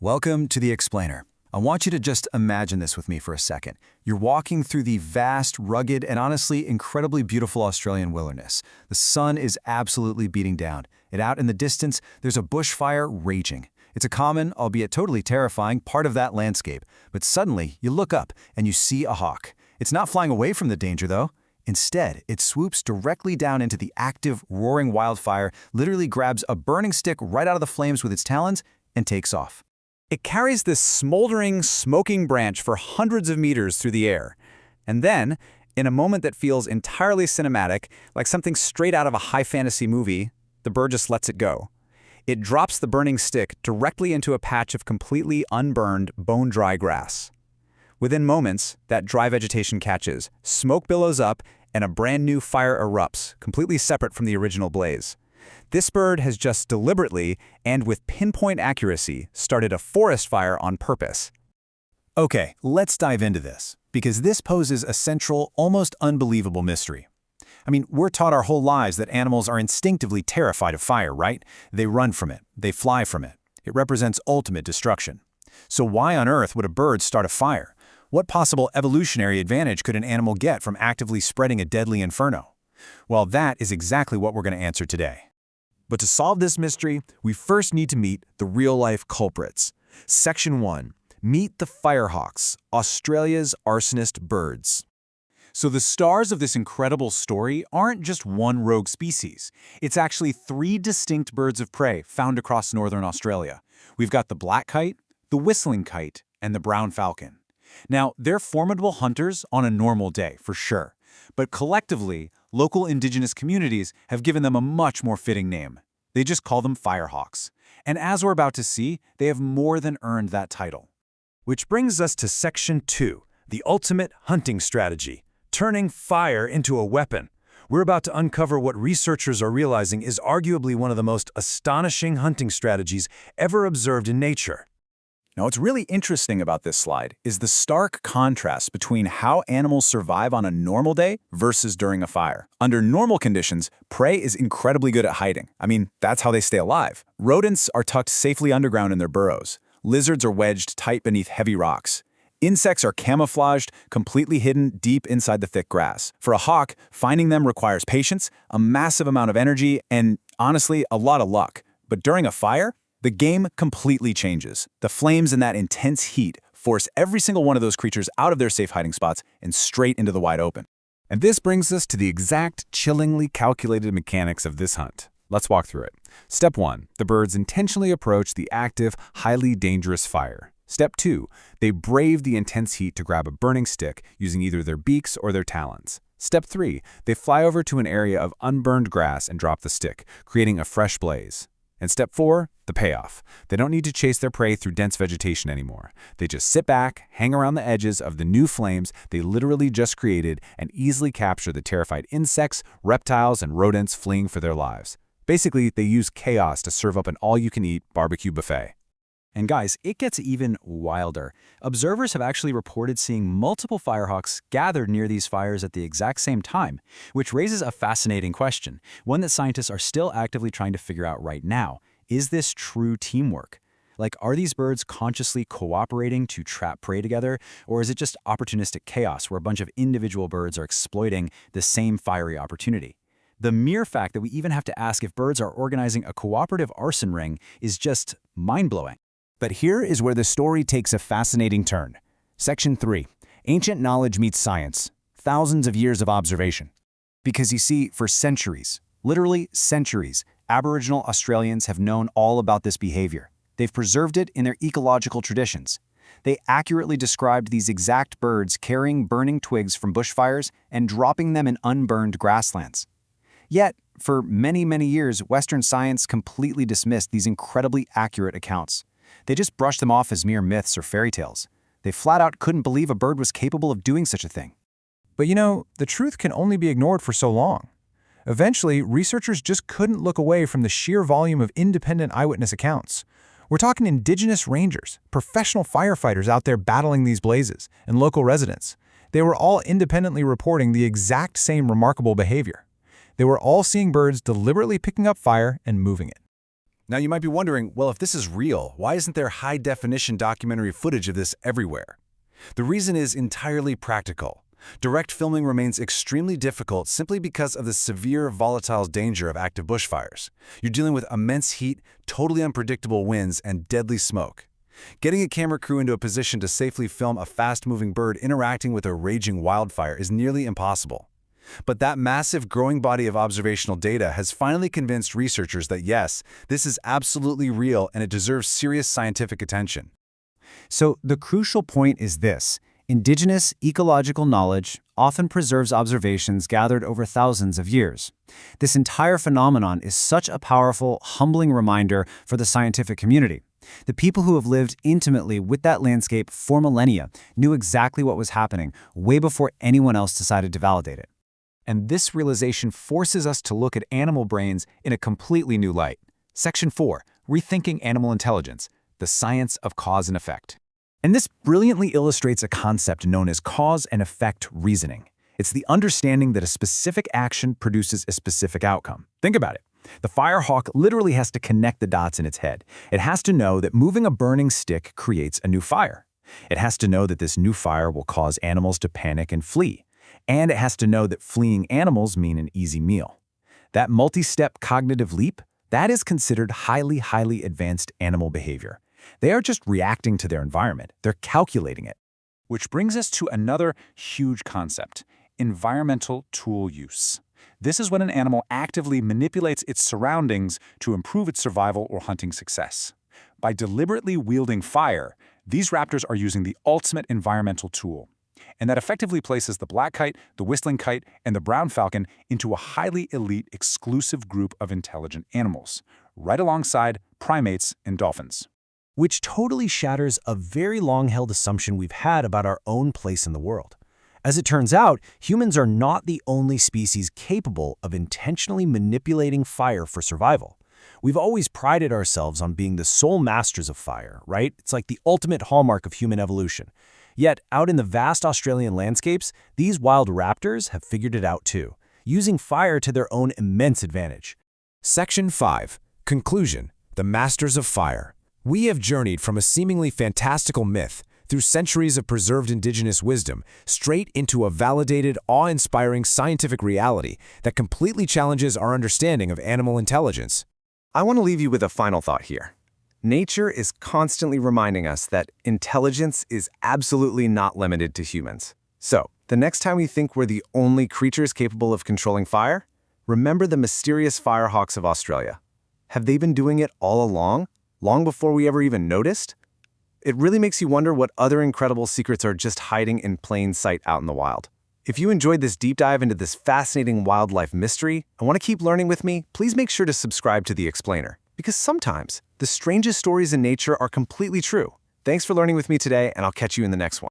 Welcome to The Explainer. I want you to just imagine this with me for a second. You're walking through the vast, rugged, and honestly incredibly beautiful Australian wilderness. The sun is absolutely beating down, and out in the distance, there's a bushfire raging. It's a common, albeit totally terrifying, part of that landscape. But suddenly, you look up and you see a hawk. It's not flying away from the danger, though. Instead, it swoops directly down into the active, roaring wildfire, literally grabs a burning stick right out of the flames with its talons, and takes off. It carries this smoldering, smoking branch for hundreds of meters through the air. And then, in a moment that feels entirely cinematic, like something straight out of a high fantasy movie, the bird just lets it go. It drops the burning stick directly into a patch of completely unburned, bone-dry grass. Within moments, that dry vegetation catches, smoke billows up, and a brand new fire erupts, completely separate from the original blaze. This bird has just deliberately, and with pinpoint accuracy, started a forest fire on purpose. Okay, let's dive into this, because this poses a central, almost unbelievable mystery. I mean, we're taught our whole lives that animals are instinctively terrified of fire, right? They run from it, they fly from it. It represents ultimate destruction. So why on earth would a bird start a fire? What possible evolutionary advantage could an animal get from actively spreading a deadly inferno? Well, that is exactly what we're going to answer today. But to solve this mystery, we first need to meet the real-life culprits. Section 1. Meet the Firehawks, Australia's arsonist birds. So the stars of this incredible story aren't just one rogue species. It's actually 3 distinct birds of prey found across northern Australia. We've got the black kite, the whistling kite, and the brown falcon. Now, they're formidable hunters on a normal day, for sure. But collectively, local indigenous communities have given them a much more fitting name. They just call them firehawks. And as we're about to see, they have more than earned that title. Which brings us to Section 2, the ultimate hunting strategy, turning fire into a weapon. We're about to uncover what researchers are realizing is arguably one of the most astonishing hunting strategies ever observed in nature. Now, what's really interesting about this slide is the stark contrast between how animals survive on a normal day versus during a fire. Under normal conditions, prey is incredibly good at hiding. I mean, that's how they stay alive. Rodents are tucked safely underground in their burrows. Lizards are wedged tight beneath heavy rocks. Insects are camouflaged, completely hidden deep inside the thick grass. For a hawk, finding them requires patience, a massive amount of energy, and honestly, a lot of luck. But during a fire, the game completely changes. The flames and that intense heat force every single one of those creatures out of their safe hiding spots and straight into the wide open. And this brings us to the exact, chillingly calculated mechanics of this hunt. Let's walk through it. Step 1. The birds intentionally approach the active, highly dangerous fire. Step 2. They brave the intense heat to grab a burning stick using either their beaks or their talons. Step 3. They fly over to an area of unburned grass and drop the stick, creating a fresh blaze. And Step 4, the payoff. They don't need to chase their prey through dense vegetation anymore. They just sit back, hang around the edges of the new flames they literally just created, and easily capture the terrified insects, reptiles, and rodents fleeing for their lives. Basically, they use chaos to serve up an all-you-can-eat barbecue buffet. And guys, it gets even wilder. Observers have actually reported seeing multiple firehawks gathered near these fires at the exact same time, which raises a fascinating question, one that scientists are still actively trying to figure out right now. Is this true teamwork? Like, are these birds consciously cooperating to trap prey together, or is it just opportunistic chaos where a bunch of individual birds are exploiting the same fiery opportunity? The mere fact that we even have to ask if birds are organizing a cooperative arson ring is just mind-blowing. But here is where the story takes a fascinating turn. Section 3. Ancient knowledge meets science. Thousands of years of observation. Because you see, for centuries, literally centuries, Aboriginal Australians have known all about this behavior. They've preserved it in their ecological traditions. They accurately described these exact birds carrying burning twigs from bushfires and dropping them in unburned grasslands. Yet, for many, many years, Western science completely dismissed these incredibly accurate accounts. They just brushed them off as mere myths or fairy tales. They flat out couldn't believe a bird was capable of doing such a thing. But you know, the truth can only be ignored for so long. Eventually, researchers just couldn't look away from the sheer volume of independent eyewitness accounts. We're talking indigenous rangers, professional firefighters out there battling these blazes, and local residents. They were all independently reporting the exact same remarkable behavior. They were all seeing birds deliberately picking up fire and moving it. Now you might be wondering, well, if this is real, why isn't there high-definition documentary footage of this everywhere? The reason is entirely practical. Direct filming remains extremely difficult simply because of the severe volatile danger of active bushfires. You're dealing with immense heat, totally unpredictable winds, and deadly smoke. Getting a camera crew into a position to safely film a fast-moving bird interacting with a raging wildfire is nearly impossible. But that massive growing body of observational data has finally convinced researchers that yes, this is absolutely real and it deserves serious scientific attention. So the crucial point is this. Indigenous ecological knowledge often preserves observations gathered over thousands of years. This entire phenomenon is such a powerful, humbling reminder for the scientific community. The people who have lived intimately with that landscape for millennia knew exactly what was happening way before anyone else decided to validate it. And this realization forces us to look at animal brains in a completely new light. Section 4, Rethinking Animal Intelligence, the Science of Cause and Effect. And this brilliantly illustrates a concept known as cause and effect reasoning. It's the understanding that a specific action produces a specific outcome. Think about it. The firehawk literally has to connect the dots in its head. It has to know that moving a burning stick creates a new fire. It has to know that this new fire will cause animals to panic and flee. And it has to know that fleeing animals mean an easy meal. That multi-step cognitive leap, that is considered highly advanced animal behavior. They are just reacting to their environment. They're calculating it. Which brings us to another huge concept, environmental tool use. This is when an animal actively manipulates its surroundings to improve its survival or hunting success. By deliberately wielding fire, these raptors are using the ultimate environmental tool. And that effectively places the black kite, the whistling kite, and the brown falcon into a highly elite exclusive group of intelligent animals, right alongside primates and dolphins. Which totally shatters a very long-held assumption we've had about our own place in the world. As it turns out, humans are not the only species capable of intentionally manipulating fire for survival. We've always prided ourselves on being the sole masters of fire, right? It's like the ultimate hallmark of human evolution. Yet, out in the vast Australian landscapes, these wild raptors have figured it out too, using fire to their own immense advantage. Section 5. Conclusion. The Masters of Fire. We have journeyed from a seemingly fantastical myth through centuries of preserved indigenous wisdom straight into a validated, awe-inspiring scientific reality that completely challenges our understanding of animal intelligence. I want to leave you with a final thought here. Nature is constantly reminding us that intelligence is absolutely not limited to humans. So, the next time we think we're the only creatures capable of controlling fire, remember the mysterious Firehawks of Australia. Have they been doing it all along? Long before we ever even noticed? It really makes you wonder what other incredible secrets are just hiding in plain sight out in the wild. If you enjoyed this deep dive into this fascinating wildlife mystery and want to keep learning with me, please make sure to subscribe to The Explainer, because sometimes the strangest stories in nature are completely true. Thanks for learning with me today, and I'll catch you in the next one.